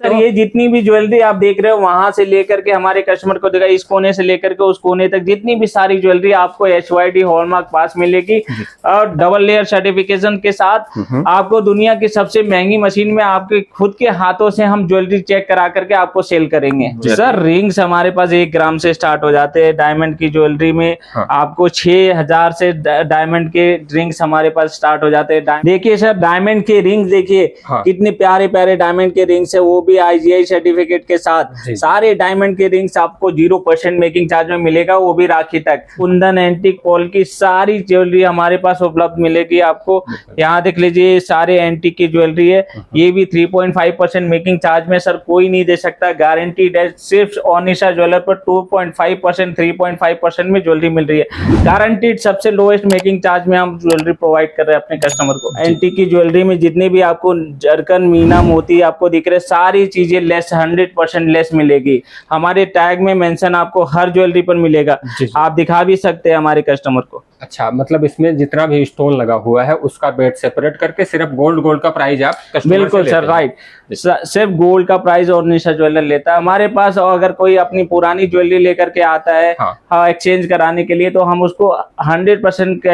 Sir ये जितनी भी ज्वेलरी आप देख रहे हो वहां से लेकर के हमारे कस्टमर को देखा, इस कोने से लेकर के उस कोने तक जितनी भी सारी ज्वेलरी आपको HYD हॉलमार्क पास मिलेगी और डबल लेयर सर्टिफिकेशन के साथ आपको दुनिया की सबसे महंगी मशीन में आपके खुद के हाथों से हम ज्वेलरी चेक करा करके आपको सेल करेंगे। सर रिंग्स हमारे पास 1 ग्राम से स्टार्ट हो जाते हैं। डायमंड की ज्वेलरी में आपको 6000 से डायमंड के रिंग्स हमारे पास स्टार्ट हो जाते हैं। देखिए सर डायमंड के रिंग्स देखिए कितने प्यारे प्यारे डायमंड के रिंग्स है, वो भी IGI सर्टिफिकेट के साथ। सारे डायमंड के रिंग्स आपको 0% मेकिंग चार्ज में मिलेगा, वो भी राखी तक। कुंदन एंटीक पॉल की सारी ज्वेलरी हमारे पास उपलब्ध मिलेगी आपको। यहाँ देख लीजिए सारे एंटीक की ज्वेलरी है, ये भी 3.5% मेकिंग चार्ज में सर कोई नहीं दे सकता। गारंटीड है, सिर्फ ओनिशा ज्वेलर पर 2.5% 3.5% में ज्वेलरी मिल रही है। गारंटीड सबसे लोएस्ट मेकिंग चार्ज में हम ज्वेलरी प्रोवाइड कर रहे हैं अपने कस्टमर को। एंटीक की ज्वेलरी में जितने भी आपको जरकन मीना मोती आपको दिख रहे सारी चीजें लेस 100% लेस मिलेगी। हमारे टैग में मेंशन आपको हर ज्वेलरी पर मिलेगा, आप दिखा भी सकते हैं हमारे कस्टमर को। अच्छा, मतलब इसमें जितना भी स्टोन लगा हुआ है उसका वेट सेपरेट करके सिर्फ गोल्ड का प्राइस आप बिल्कुल सर राइट, सिर्फ गोल्ड का प्राइस ओनिशा ज्वेलर लेता है हमारे पास। और अगर कोई अपनी पुरानी ज्वेलरी लेकर के आता है एक्सचेंज कराने के लिए तो हम उसको 100%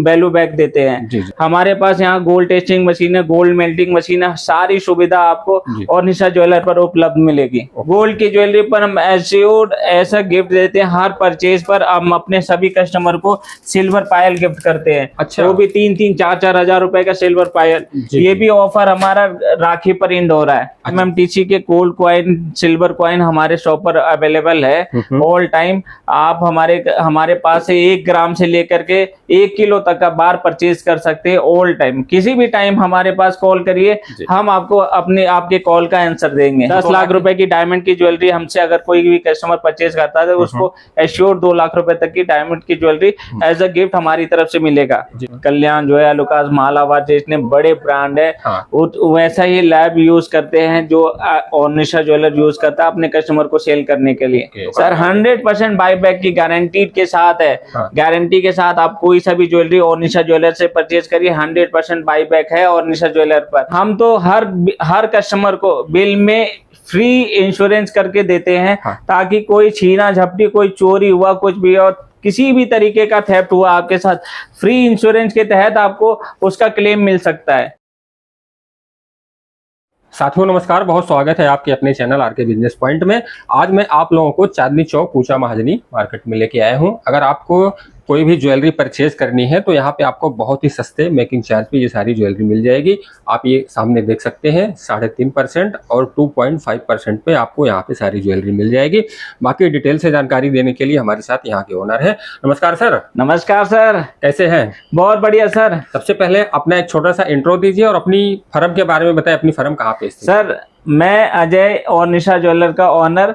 वैल्यू बैक देते हैं। हमारे पास यहाँ गोल्ड टेस्टिंग मशीन है, गोल्ड मेल्टिंग मशीन है, सारी सुविधा आपको ओनिशा ज्वेलर पर उपलब्ध मिलेगी। गोल्ड की ज्वेलरी पर हम एश्योर्ड ऐसा गिफ्ट देते हैं, हर परचेज पर हम अपने सभी कस्टमर को सिल्वर पायल गिफ्ट करते हैं। अच्छा, वो भी 3-3 4-4 हजार रुपए का सिल्वर पायल। ये भी ऑफर हमारा राखी पर इंड हो रहा है। MMTC के गोल्ड कॉइन सिल्वर कॉइन हमारे शॉप पर अवेलेबल है ऑल टाइम। आप हमारे पास से 1 ग्राम से लेकर के 1 किलो तक का बार परचेज कर सकते हैं ऑल टाइम। किसी भी टाइम हमारे पास कॉल करिए, हम आपको आपके कॉल का आंसर देंगे। 10 लाख रुपए की डायमंड की ज्वेलरी हमसे अगर कोई भी कस्टमर परचेज करता है तो उसको एश्योर्ड 2 लाख रुपए तक की डायमंड की ज्वेलरी एज अ गिफ्ट हमारी तरफ से मिलेगा। कल्याण जोया लुकास मालाबार जितने बड़े ब्रांड है वैसा ही लैब यूज करते हैं जो ओनिशा ज्वेलर यूज करता है अपने कस्टमर को सेल करने के लिए। सर 100% बाईबैक की गारंटी के साथ है। गारंटी के साथ आप कोई सा भी ज्वेलरी ओनिशा ज्वेलर से परचेज करिए, 100% बाईबैक है ओनिशा ज्वेलर पर। हम तो हर कस्टमर को बिल में फ्री इंश्योरेंस करके देते हैं ताकि कोई छीना झपटी, कोई चोरी हुआ, कुछ भी और किसी भी तरीके का थेफ्ट हुआ आपके साथ, फ्री इंश्योरेंस के तहत आपको उसका क्लेम मिल सकता है। साथियों नमस्कार, बहुत स्वागत है आपके अपने चैनल आरके बिजनेस पॉइंट में। आज मैं आप लोगों को चांदनी चौक कूचा महाजनी मार्केट में लेके आया हूं। अगर आपको कोई भी ज्वेलरी परचेज करनी है तो यहाँ पे आपको बहुत ही सस्ते मेकिंग चार्ज पे ये सारी ज्वेलरी मिल जाएगी। आप ये सामने देख सकते हैं 3.5% और 2.5% पे आपको यहाँ पे सारी ज्वेलरी मिल जाएगी। बाकी डिटेल से जानकारी देने के लिए हमारे साथ यहाँ के ओनर है। नमस्कार सर। नमस्कार सर, कैसे हैं? बहुत बढ़िया सर। सबसे पहले अपना एक छोटा सा इंट्रो दीजिए और अपनी फर्म के बारे में बताएं, अपनी फर्म कहाँ पे? सर मैं अजय ओनिशा ज्वेलर का ओनर।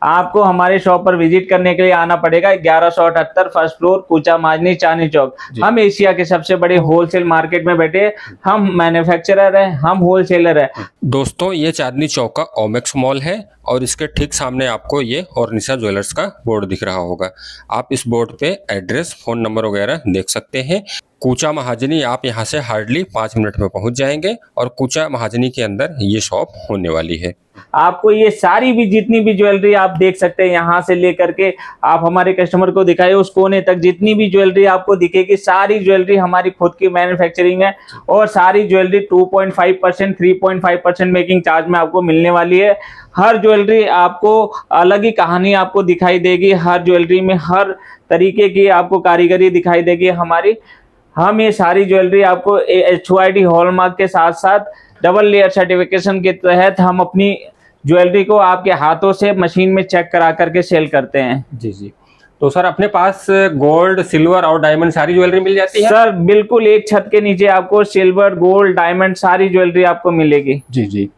आपको हमारे शॉप पर विजिट करने के लिए आना पड़ेगा 1178 फर्स्ट फ्लोर कूचा महाजनी चांदनी चौक। हम एशिया के सबसे बड़े होलसेल मार्केट में बैठे, हम मैन्युफैक्चरर हैं, हम होलसेलर हैं। दोस्तों ये चांदनी चौक का ओमेक्स मॉल है और इसके ठीक सामने आपको ये ओनिशा ज्वेलर्स का बोर्ड दिख रहा होगा। आप इस बोर्ड पे एड्रेस, फोन नंबर वगैरह देख सकते हैं। कूचा महाजनी आप यहाँ से हार्डली 5 मिनट में पहुंच जाएंगे और कूचा महाजनी के अंदर ये शॉप होने वाली है। आपको ये सारी भी जितनी भी ज्वेलरी आप देख सकते हैं, यहाँ से लेकर के आप हमारे कस्टमर को दिखाए उस कोने तक जितनी भी ज्वेलरी आपको दिखेगी, सारी ज्वेलरी हमारी खुद की मैन्युफैक्चरिंग है और सारी ज्वेलरी 2.5% 3.5% मेकिंग चार्ज में आपको मिलने वाली है। हर ज्वेलरी आपको अलग ही कहानी आपको दिखाई देगी, हर ज्वेलरी में हर तरीके की आपको कारीगरी दिखाई देगी हमारी। हम ये सारी ज्वेलरी आपको HYD हॉलमार्क के साथ साथ डबल लेयर सर्टिफिकेशन के तहत हम अपनी ज्वेलरी को आपके हाथों से मशीन में चेक करा करके सेल करते हैं। जी। तो सर अपने पास गोल्ड, सिल्वर और डायमंड सारी ज्वेलरी मिल जाती है? सर बिल्कुल, एक छत के नीचे आपको सिल्वर, गोल्ड, डायमंड सारी ज्वेलरी आपको मिलेगी। जी।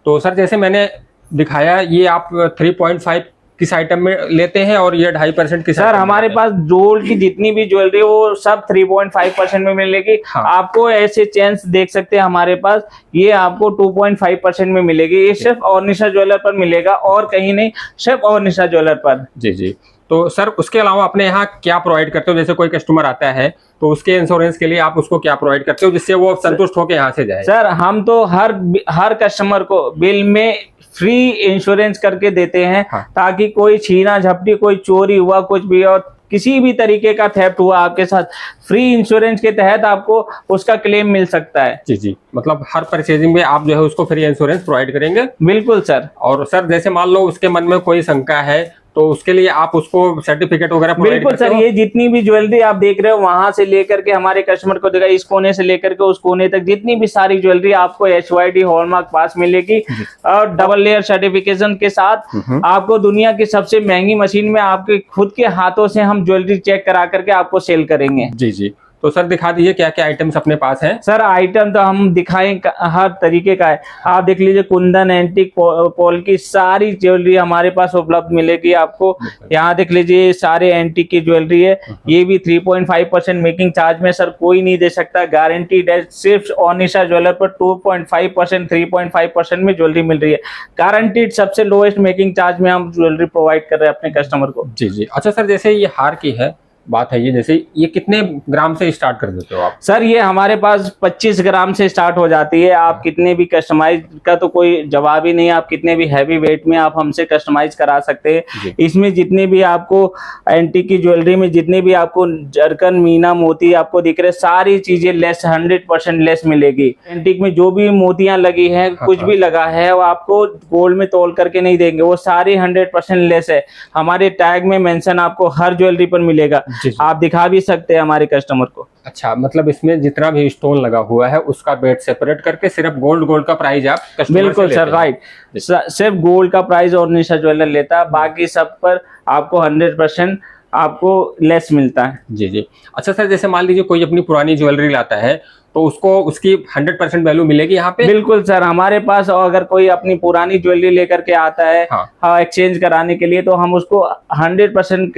तो सर जैसे मैंने दिखाया ये आप 3.5 किस आइटम में लेते हैं और ये 2.5% की? सर हमारे पास गोल्ड की जितनी भी ज्वेलरी वो सब 3.5% में मिलेगी। आपको ऐसे चेन्स देख सकते हैं हमारे पास, ये आपको 2.5% में मिलेगी। ये सिर्फ ओनिशा ज्वेलर पर मिलेगा और कहीं नहीं, सिर्फ ओनिशा ज्वेलर पर। जी। तो सर उसके अलावा अपने यहाँ क्या प्रोवाइड करते हो? जैसे कोई कस्टमर आता है तो उसके इंश्योरेंस के लिए आप उसको क्या प्रोवाइड करते हो जिससे वो संतुष्ट होकर यहाँ से जाए? सर हम तो हर कस्टमर को बिल में फ्री इंश्योरेंस करके देते हैं। हाँ। ताकि कोई छीना झपटी, कोई चोरी हुआ, कुछ भी और किसी भी तरीके का थेफ्ट हुआ आपके साथ, फ्री इंश्योरेंस के तहत आपको उसका क्लेम मिल सकता है। जी जी, मतलब हर परचेजिंग में आप जो है उसको फ्री इंश्योरेंस प्रोवाइड करेंगे? बिल्कुल सर। और सर जैसे मान लो उसके मन में कोई शंका है तो उसके लिए आप उसको सर्टिफिकेट वगैरह प्रोवाइड बिल्कुल करते सर, हो? ये जितनी भी ज्वेलरी आप देख रहे हो वहां से लेकर के हमारे कस्टमर को देगा, इस कोने से लेकर के उस कोने तक जितनी भी सारी ज्वेलरी आपको HYD हॉलमार्क पास मिलेगी और डबल लेयर सर्टिफिकेशन के साथ। आपको दुनिया की सबसे महंगी मशीन में आपके खुद के हाथों से हम ज्वेलरी चेक करा करके आपको सेल करेंगे। जी जी, तो सर दिखा दीजिए क्या क्या आइटम्स अपने पास हैं। सर आइटम तो हम दिखाएं हर तरीके का है। आप देख लीजिए, कुंदन, एंटीक, पॉल की सारी ज्वेलरी हमारे पास उपलब्ध मिलेगी आपको। यहाँ देख लीजिए सारे एंटीक की ज्वेलरी है। ये भी 3.5% मेकिंग चार्ज में सर कोई नहीं दे सकता, गारंटीड है। सिर्फ ओनिशा ज्वेलर पर 2.5%, 3.5% में ज्वेलरी मिल रही है, गारंटीड सबसे लोएस्ट मेकिंग चार्ज में हम ज्वेलरी प्रोवाइड कर रहे हैं अपने कस्टमर को। जी जी। अच्छा सर, जैसे ये हार की है बात है, ये जैसे ये कितने ग्राम से स्टार्ट कर देते हो आप? सर ये हमारे पास 25 ग्राम से स्टार्ट हो जाती है। आप कितने भी कस्टमाइज का तो कोई जवाब ही नहीं, आप कितने भी हैवी वेट में आप हमसे कस्टमाइज करा सकते हैं। इसमें जितने भी आपको एंटीक की ज्वेलरी में जितने भी आपको जरकन, मीना, मोती आपको दिख रहे, सारी चीजें लेस 100% लेस मिलेगी। एंटीक में जो भी मोतियां लगी है, कुछ भी लगा है, वो आपको गोल्ड में तोल करके नहीं देंगे, वो सारी 100% लेस है। हमारे टैग में मेंशन आपको हर ज्वेलरी पर मिलेगा। आप दिखा भी सकते हैं हमारे कस्टमर को। अच्छा, मतलब इसमें जितना भी स्टोन लगा हुआ है उसका वेट सेपरेट करके सिर्फ गोल्ड का प्राइस आप कस्टमर बिल्कुल सर, राइट। सिर्फ गोल्ड का प्राइस ओनिशा ज्वेलर लेता है, बाकी सब पर आपको 100% आपको लेस मिलता है। जी जी। अच्छा सर, जैसे मान लीजिए कोई अपनी पुरानी ज्वेलरी लाता है तो उसको उसकी 100% वैल्यू मिलेगी यहाँ पे? बिल्कुल सर, हमारे पास अगर कोई अपनी पुरानी ज्वेलरी लेकर के आता है हाँ एक्सचेंज कराने के लिए, तो हम उसको 100%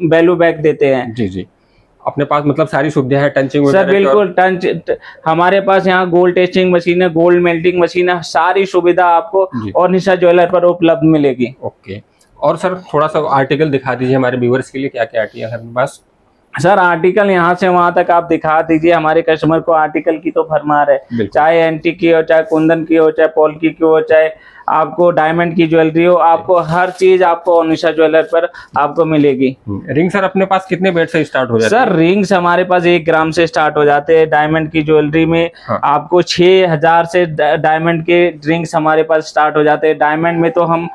वैल्यू बैक देते हैं। जी जी। अपने पास मतलब सारी सुविधा है, टंचिंग सर बिल्कुल हमारे पास यहाँ गोल्ड टेस्टिंग मशीन है, गोल्ड मेल्टिंग मशीन है, सारी सुविधा आपको ओनिशा ज्वेलर पर उपलब्ध मिलेगी। ओके। और सर थोड़ा सा आर्टिकल दिखा दीजिए हमारे व्यूअर्स के लिए, क्या क्या आर्टिकल है अपने पास? सर आर्टिकल यहाँ से वहां तक आप दिखा दीजिए, हमारे कस्टमर को आर्टिकल की तो भरमार है, चाहे एंटीक की हो, चाहे कुंदन की हो, चाहे पॉल की हो, चाहे आपको डायमंड की ज्वेलरी हो, आपको हर चीज आपको ओनिशा ज्वेलर पर आपको मिलेगी। रिंग सर अपने पास कितने वेट से स्टार्ट हो जाते हैं? सर रिंग्स हमारे पास 1 ग्राम से स्टार्ट हो जाते हैं। डायमंड की ज्वेलरी में आपको 6000 से डायमंड के रिंग्स हमारे पास स्टार्ट हो जाते हैं। डायमंड में तो हम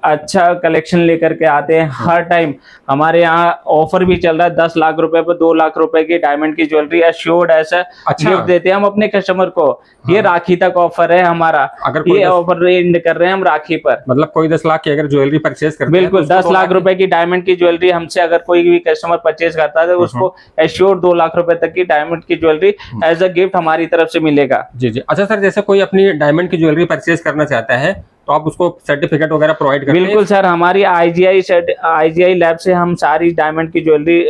अच्छा कलेक्शन लेकर के आते हैं हर टाइम। हमारे यहाँ ऑफर भी चल रहा है, 10 लाख रुपए पर 2 लाख रुपए की डायमंड की ज्वेलरी एश्योर्ड ऐसा गिफ्ट देते हैं हम अपने कस्टमर को। ये राखी तक ऑफर है हमारा, अगर ये ऑफर एंड कर रहे हैं हम राखी पर। मतलब कोई 10 लाख की अगर ज्वेलरी परचेज करते हैं, बिल्कुल 10 लाख रुपए की डायमंड की ज्वेलरी हमसे अगर कोई भी कस्टमर परचेज करता है तो उसको एश्योर्ड 2 लाख रुपए तक की डायमंड की ज्वेलरी एज अ गिफ्ट हमारी तरफ से मिलेगा। जी जी। अच्छा सर, जैसे कोई अपनी डायमंड की ज्वेलरी परचेज करना चाहता है तो आप उसको सर्टिफिकेट वगैरह प्रोवाइड करते हैं? बिल्कुल सर, हमारी IGI लैब से हम सारी डायमंड की ज्वेलरी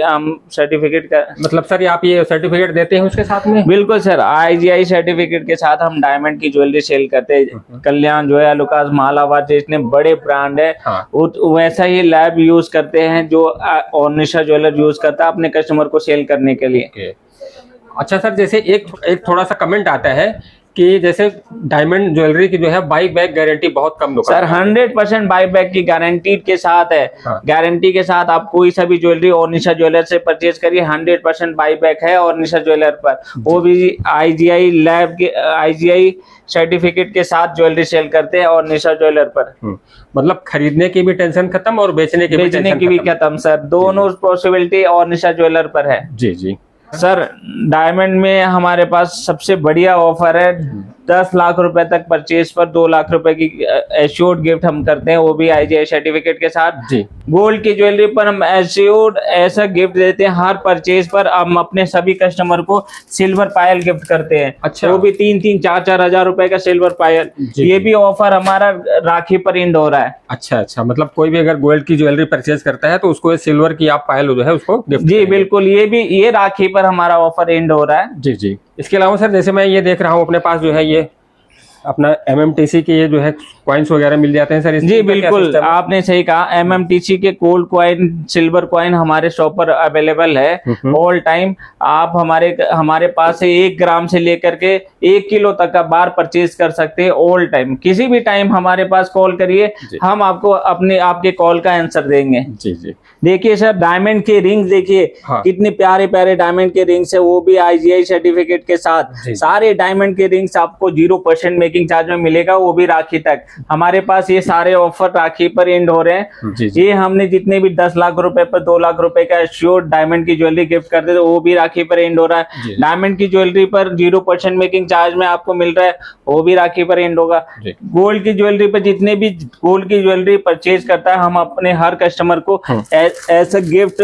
सर्टिफिकेट का मतलब सर आप ये सर्टिफिकेट देते हैं उसके साथ में? बिल्कुल सर, IGI सर्टिफिकेट के साथ हम डायमंड की ज्वेलरी सेल करते हैं। कल्याण, जोया लुकास, मालाबार जितने बड़े ब्रांड है वैसा ही लैब यूज करते हैं जो ओनिशा ज्वेलर यूज करता है अपने कस्टमर को सेल करने के लिए। अच्छा सर, जैसे एक थोड़ा सा कमेंट आता है कि जैसे डायमंड ज्वेलरी की जो है बाई बैक गारंटी बहुत कम दुकान सर 100% बाई बैक की गारंटी के साथ है। गारंटी के साथ आप कोई सा भी ज्वेलरी ओनिशा ज्वेलर से परचेज करिए, 100% बाई बैक है ओनिशा ज्वेलर पर। वो भी IGI लैब के IGI सर्टिफिकेट के साथ ज्वेलरी सेल करते हैं ओनिशा ज्वेलर पर। मतलब खरीदने की भी टेंशन खत्म और बेचने की भी खत्म सर, दोनों पॉसिबिलिटी ओनिशा ज्वेलर पर है। जी जी। सर डायमंड में हमारे पास सबसे बढ़िया ऑफर है, 10 लाख रुपए तक परचेज पर 2 लाख रुपए की एश्योर्ड गिफ्ट हम करते हैं, वो भी IGI सर्टिफिकेट के साथ। जी। गोल्ड की ज्वेलरी पर हम एश्योर्ड ऐसा गिफ्ट देते हैं, हर परचेज पर हम अपने सभी कस्टमर को सिल्वर पायल गिफ्ट करते हैं। अच्छा। वो भी 3-3, 4-4 हजार रुपए का सिल्वर पायल। ये भी ऑफर हमारा राखी पर एंड हो रहा है। अच्छा अच्छा, मतलब कोई भी अगर गोल्ड की ज्वेलरी परचेज करता है तो उसको सिल्वर की आप पायल जो है उसको गिफ्ट। जी बिल्कुल, ये राखी पर हमारा ऑफर एंड हो रहा है। जी जी। इसके अलावा सर जैसे मैं ये देख रहा हूँ अपने पास जो है ये अपना MMTC के ये जो है कॉइन्स वगैरह मिल जाते हैं सर? जी बिल्कुल, आपने सही कहा। MMTC के गोल्ड कॉइन, सिल्वर कॉइन हमारे शॉप पर अवेलेबल है ऑल टाइम। आप हमारे पास से 1 ग्राम से लेकर के 1 किलो तक का बार परचेज कर सकते हैं ऑल टाइम। किसी भी टाइम हमारे पास कॉल करिए, हम आपको आपके कॉल का आंसर देंगे। जी जी। देखिए सर, डायमंड के रिंग्स देखिए, हाँ। कितने प्यारे प्यारे डायमंड के रिंग्स है, वो भी IGI सर्टिफिकेट के साथ। सारे डायमंड के रिंग्स आपको 0% मेकिंग चार्ज में मिलेगा, वो भी राखी तक। हमारे पास ये सारे ऑफर राखी पर एंड हो रहे हैं। ये हमने जितने भी 10 लाख रुपए पर 2 लाख रुपए का श्योर डायमंड की ज्वेलरी गिफ्ट करते थे, वो भी राखी पर एंड हो रहा है। डायमंड की ज्वेलरी पर 0% मेकिंग चार्ज में आपको मिल रहा है, वो भी राखी पर एंड होगा। गोल्ड की ज्वेलरी पर जितने भी गोल्ड की ज्वेलरी परचेज करता है, हम अपने हर कस्टमर को ऐसा गिफ्ट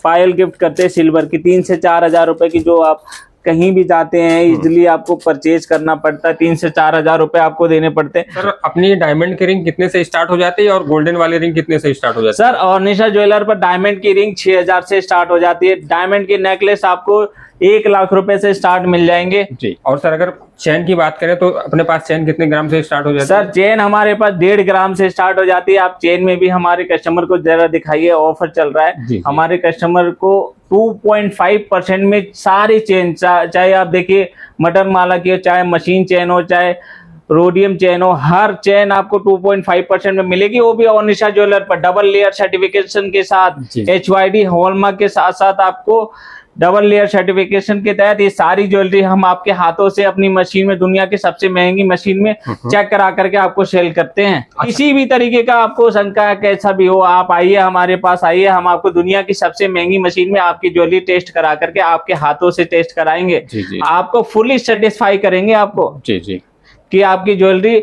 पायल गिफ्ट करते हैं सिल्वर की 3 से 4 हजार रुपए की, जो आप कहीं भी जाते हैं इजिली आपको परचेज करना पड़ता है। 3 से 4 हजार रुपए आपको देने पड़ते हैं। सर अपनी डायमंड की रिंग कितने से स्टार्ट हो जाती है और गोल्डन वाली रिंग कितने से स्टार्ट हो जाती है? सर ऑर्निशा ज्वेलर पर डायमंड की रिंग 6000 से स्टार्ट हो जाती है। डायमंड की नेकलेस आपको 1 लाख रुपए से स्टार्ट मिल जाएंगे जी। और सर अगर चेन की बात करें तो अपने पास चेन कितने ग्राम से स्टार्ट हो जाती है? सर चेन हमारे पास 1.5 ग्राम से स्टार्ट हो जाती है। आप चेन में भी हमारे कस्टमर को जरा दिखाइए, ऑफर चल रहा है। हमारे कस्टमर को 2.5% में सारी चेन, चाहे आप देखिए मटन माला की हो, चाहे मशीन चेन हो, चाहे रोडियम चेन हो, हर चेन आपको 2.5% में मिलेगी, वो भी ऑर्निशा ज्वेलर पर डबल लेयर सर्टिफिकेशन के साथ। HYD हॉलमार्क के साथ साथ आपको डबल लेयर सर्टिफिकेशन के तहत ये सारी ज्वेलरी हम आपके हाथों से अपनी मशीन में, दुनिया की सबसे महंगी मशीन में चेक करा करके आपको सेल करते हैं। किसी भी तरीके का आपको शंका कैसा भी हो, आप आइए हमारे पास आइए, हम आपको दुनिया की सबसे महंगी मशीन में आपकी ज्वेलरी टेस्ट करा करके आपके हाथों से टेस्ट कराएंगे। आपको फुली सेटिस्फाई करेंगे आपको जी कि आपकी ज्वेलरी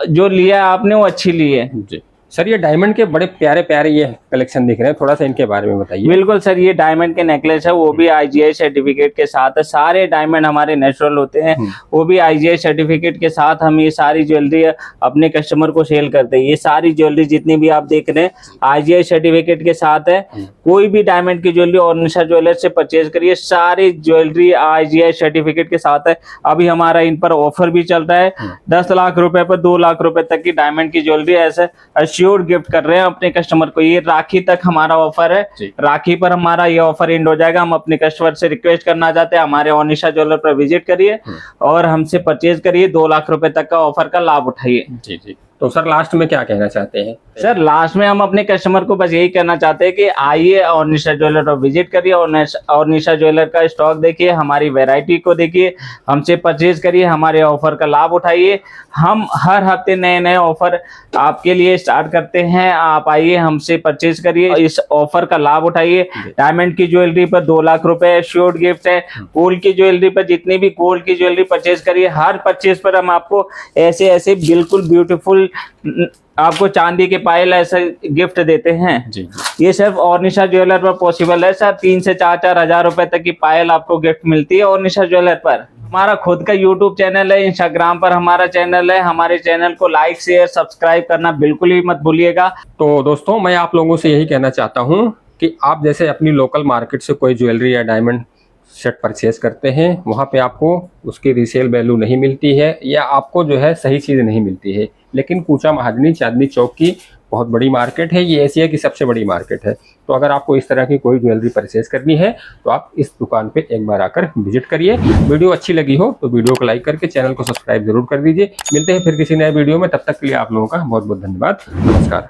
जो लिया आपने वो अच्छी ली है जी। सर ये डायमंड के बड़े प्यारे प्यारे ये कलेक्शन दिख रहे हैं, थोड़ा सा इनके बारे में बताइए। बिल्कुल सर, ये डायमंड के नेकलेस है, वो भी IGI सर्टिफिकेट के साथ है। सारे डायमंड हमारे नेचुरल होते हैं, वो भी IGI सर्टिफिकेट के साथ हम ये सारी ज्वेलरी अपने कस्टमर को सेल करते हैं। ये सारी ज्वेलरी जितनी भी आप देख रहे हैं IGI सर्टिफिकेट के साथ है। कोई भी डायमंड की ज्वेलरी ऑर्निशा ज्वेलर से परचेज करिए, सारी ज्वेलरी IGI सर्टिफिकेट के साथ है। अभी हमारा इन पर ऑफर भी चल रहा है, 10 लाख रुपए पर 2 लाख रुपए तक की डायमंड की ज्वेलरी ऐसे श्योर गिफ्ट कर रहे हैं अपने कस्टमर को। ये राखी तक हमारा ऑफर है, राखी पर हमारा ये ऑफर एंड हो जाएगा। हम अपने कस्टमर से रिक्वेस्ट करना चाहते हैं, हमारे ऑर्निशा ज्वेलर पर विजिट करिए और हमसे परचेज करिए, 2 लाख रुपए तक का ऑफर का लाभ उठाइए। जी जी। तो सर लास्ट में क्या कहना चाहते हैं? सर लास्ट में हम अपने कस्टमर को बस यही कहना चाहते हैं कि आइए ऑर्निशा ज्वेलर पर विजिट करिए, ऑर्निशा ज्वेलर का स्टॉक देखिए, हमारी वैरायटी को देखिए, हमसे परचेज करिए, हमारे ऑफर का लाभ उठाइए। हम हर हफ्ते नए नए ऑफर आपके लिए स्टार्ट करते हैं। आप आइए, हमसे परचेज करिए, इस ऑफर का लाभ उठाइए। डायमंड की ज्वेलरी पर 2 लाख रुपए श्योर गिफ्ट है। गोल्ड की ज्वेलरी पर जितनी भी गोल्ड की ज्वेलरी परचेज करिए, हर परचेज पर हम आपको ऐसे ऐसे बिल्कुल ब्यूटीफुल आपको चांदी के पायल ऐसे गिफ्ट देते हैं जी। ये सिर्फ ऑर्निशा ज्वेलर पर पॉसिबल है सर। 3 से 4 हजार रुपए तक की पायल आपको गिफ्ट मिलती है ऑर्निशा ज्वेलर पर। हमारा खुद का YouTube चैनल है, Instagram पर हमारा चैनल है। हमारे चैनल को लाइक शेयर सब्सक्राइब करना बिल्कुल ही मत भूलिएगा। तो दोस्तों मैं आप लोगों से यही कहना चाहता हूँ कि आप जैसे अपनी लोकल मार्केट से कोई ज्वेलरी या डायमंड सेट परचेज करते हैं, वहाँ पे आपको उसकी रीसेल वैल्यू नहीं मिलती है या आपको जो है सही चीज़ नहीं मिलती है। लेकिन कूचा महाजनी चांदनी चौक की बहुत बड़ी मार्केट है, ये एशिया की सबसे बड़ी मार्केट है। तो अगर आपको इस तरह की कोई ज्वेलरी परचेज करनी है तो आप इस दुकान पे एक बार आकर विजिट करिए। वीडियो अच्छी लगी हो तो वीडियो को लाइक करके चैनल को सब्सक्राइब जरूर कर दीजिए। मिलते हैं फिर किसी नए वीडियो में, तब तक के लिए आप लोगों का बहुत बहुत धन्यवाद। नमस्कार।